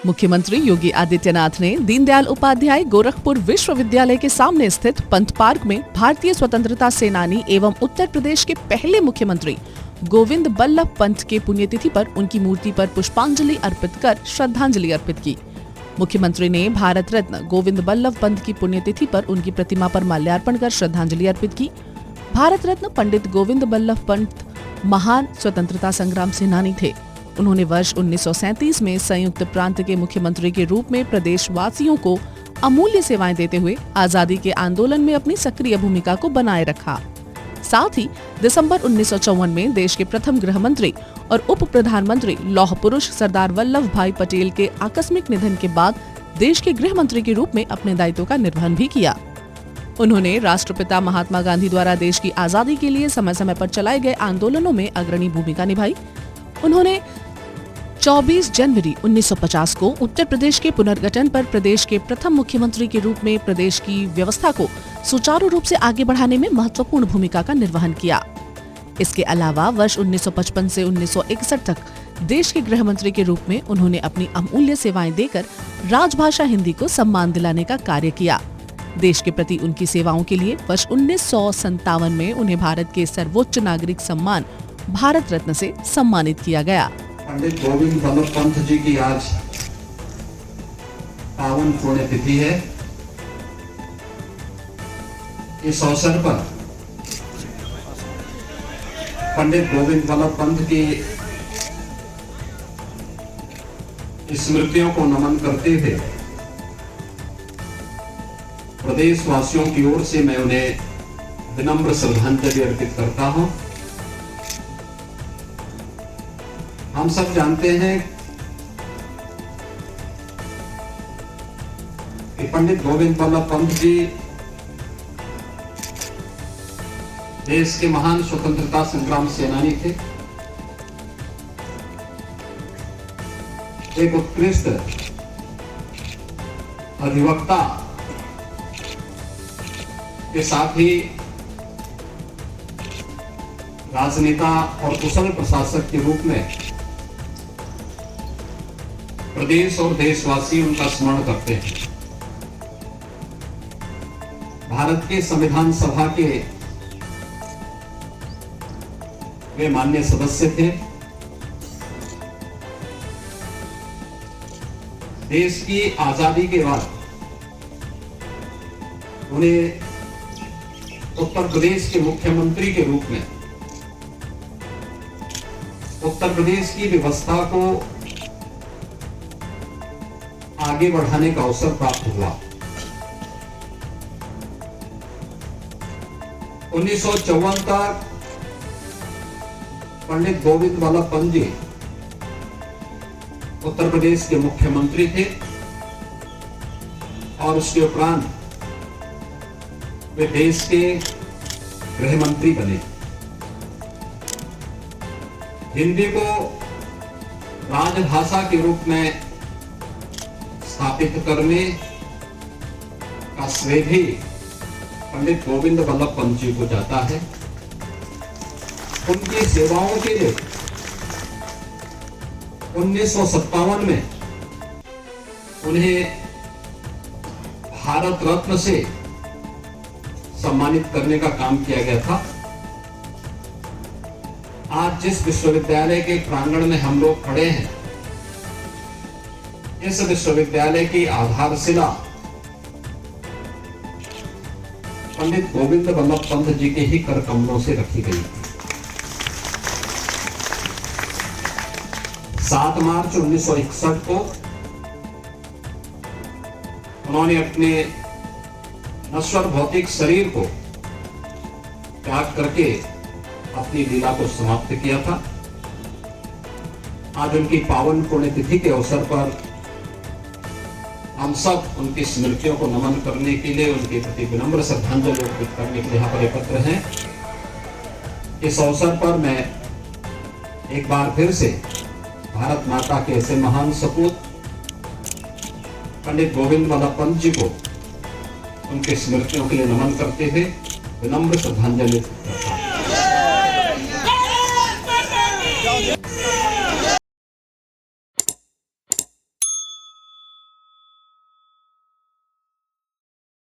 मुख्यमंत्री योगी आदित्यनाथ ने दीनदयाल उपाध्याय गोरखपुर विश्वविद्यालय के सामने स्थित पंत पार्क में भारतीय स्वतंत्रता सेनानी एवं उत्तर प्रदेश के पहले मुख्यमंत्री गोविंद बल्लभ पंत के पुण्यतिथि पर उनकी मूर्ति पर पुष्पांजलि अर्पित कर श्रद्धांजलि अर्पित की। मुख्यमंत्री ने भारत रत्न गोविंद बल्लभ पंत की पुण्यतिथि पर उनकी प्रतिमा पर माल्यार्पण कर श्रद्धांजलि अर्पित की। भारत रत्न पंडित गोविंद बल्लभ पंत महान स्वतंत्रता संग्राम सेनानी थे। उन्होंने वर्ष 1937 में संयुक्त प्रांत के मुख्यमंत्री के रूप में प्रदेशवासियों को अमूल्य सेवाएं देते हुए आजादी के आंदोलन में अपनी सक्रिय भूमिका को बनाए रखा। साथ ही दिसंबर 1954 में देश के प्रथम गृह मंत्री और उप प्रधानमंत्री लौह पुरुष सरदार वल्लभ भाई पटेल के आकस्मिक निधन के बाद देश के गृह मंत्री के रूप में अपने दायित्व का निर्वहन भी किया। उन्होंने राष्ट्रपिता महात्मा गांधी द्वारा देश की आजादी के लिए समय समय पर चलाए गए आंदोलनों में अग्रणी भूमिका निभाई। उन्होंने 24 जनवरी 1950 को उत्तर प्रदेश के पुनर्गठन पर प्रदेश के प्रथम मुख्यमंत्री के रूप में प्रदेश की व्यवस्था को सुचारू रूप से आगे बढ़ाने में महत्वपूर्ण भूमिका का निर्वहन किया। इसके अलावा वर्ष 1955 से 1961 तक देश के गृह मंत्री के रूप में उन्होंने अपनी अमूल्य सेवाएं देकर राजभाषा हिंदी को सम्मान दिलाने का कार्य किया। देश के प्रति उनकी सेवाओं के लिए वर्ष 1957 में उन्हें भारत के सर्वोच्च नागरिक सम्मान भारत रत्न से सम्मानित किया गया। पंडित गोविंद बल्लभ पंत जी की आज पावन पुण्यतिथि है। इस अवसर पर पंडित गोविंद बल्लभ पंत की स्मृतियों को नमन करते हुए प्रदेशवासियों की ओर से मैं उन्हें विनम्र श्रद्धांजलि अर्पित करता हूं। हम सब जानते हैं कि पंडित गोविंद बल्लभ पंत जी देश के महान स्वतंत्रता संग्राम सेनानी थे। एक उत्कृष्ट अधिवक्ता के साथ ही राजनेता और कुशल प्रशासक के रूप में प्रदेश और देशवासी उनका स्मरण करते हैं। भारत के संविधान सभा के वे माननीय सदस्य थे। देश की आजादी के बाद उन्हें उत्तर प्रदेश के मुख्यमंत्री के रूप में उत्तर प्रदेश की व्यवस्था को आगे बढ़ाने का अवसर प्राप्त हुआ। 1954 तक पंडित गोविंद बल्लभ पंत जी उत्तर प्रदेश के मुख्यमंत्री थे और उसके उपरांत वे देश के गृह मंत्री बने। हिंदी को राजभाषा के रूप में स्थापित करने का श्रेय भी पंडित गोविंद बल्लभ पंत जी को जाता है। उनकी सेवाओं के लिए 1957 में उन्हें भारत रत्न से सम्मानित करने का काम किया गया था। आज जिस विश्वविद्यालय के प्रांगण में हम लोग खड़े हैं, इस विश्वविद्यालय की आधारशिला पंडित गोविंद बल्लभ पंत जी के ही कर कमलों से रखी गई थी। 7 मार्च 1961 को उन्होंने अपने नश्वर भौतिक शरीर को त्याग करके अपनी लीला को समाप्त किया था। आज उनकी पावन पुण्यतिथि के अवसर पर हम सब उनकी स्मृतियों को नमन करने के लिए, उनके प्रति विनम्र श्रद्धांजलि अर्पित करने के लिए यहाँ पर एकत्र हैं। इस अवसर पर मैं एक बार फिर से भारत माता के ऐसे महान सपूत पंडित गोविंद बल्लभ पंत जी को उनके स्मृतियों के लिए नमन करते हुए विनम्र श्रद्धांजलि करता हूं।